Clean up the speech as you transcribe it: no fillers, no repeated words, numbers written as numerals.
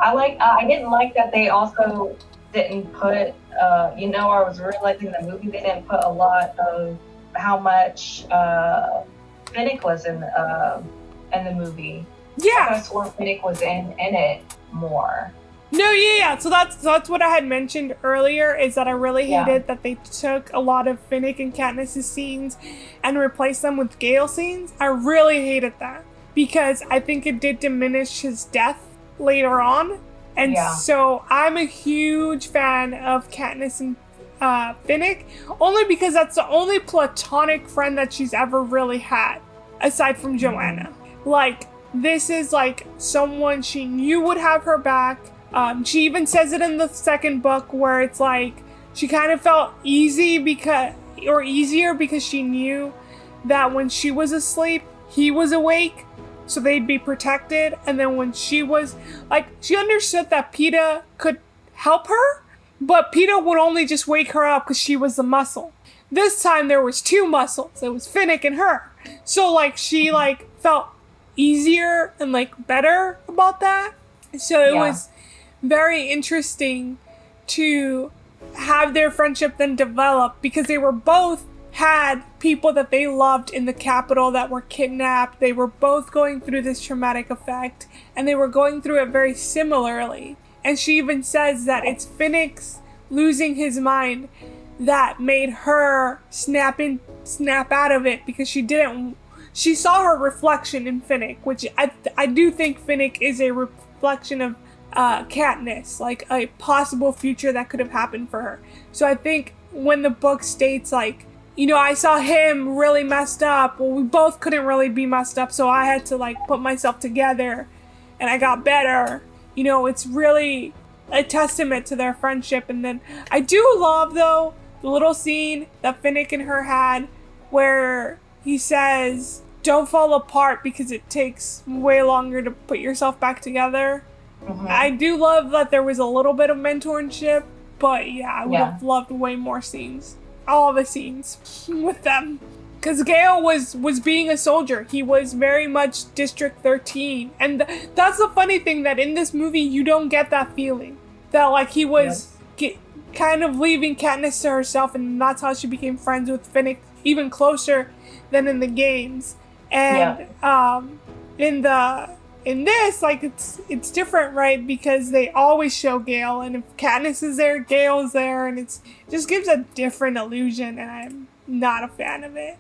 I didn't like that they also didn't put, I was realizing in the movie they didn't put a lot of how much Finnick was in the movie. Yeah. I swore Finnick was in it more. No, yeah. So that's what I had mentioned earlier, is that I really hated that they took a lot of Finnick and Katniss's scenes and replaced them with Gale scenes. I really hated that because I think it did diminish his death later on. And so I'm a huge fan of Katniss and Finnick, only because that's the only platonic friend that she's ever really had, aside from Joanna. Like, this is like someone she knew would have her back. She even says it in the second book where it's like she kind of felt easier because she knew that when she was asleep, he was awake, so they'd be protected. And then when she was like, she understood that Peta could help her, but Peta would only just wake her up because she was the muscle. This time there was two muscles. It was Finnick and her. So like she like felt easier and like better about that. So it was very interesting to have their friendship then develop, because they were both had people that they loved in the capital that were kidnapped. They were both going through this traumatic effect, and they were going through it very similarly. And she even says that it's Finnick's losing his mind that made her snap out of it, because she saw her reflection in Finnick, which I do think Finnick is a reflection of Katniss, like a possible future that could have happened for her. So I think when the book states like, I saw him really messed up, well, we both couldn't really be messed up, so I had to like put myself together and I got better. It's really a testament to their friendship. And then I do love, though, the little scene that Finnick and her had where he says, don't fall apart because it takes way longer to put yourself back together. Mm-hmm. I do love that there was a little bit of mentorship, but I would have loved way more scenes. All the scenes with them. Because Gale was being a soldier. He was very much District 13. And that's the funny thing, that in this movie, you don't get that feeling. That like he was kind of leaving Katniss to herself, and that's how she became friends with Finnick, even closer than in the games. And in this, like, it's different, right? Because they always show Gale, and if Katniss is there, Gale is there, and it just gives a different illusion, and I'm not a fan of it.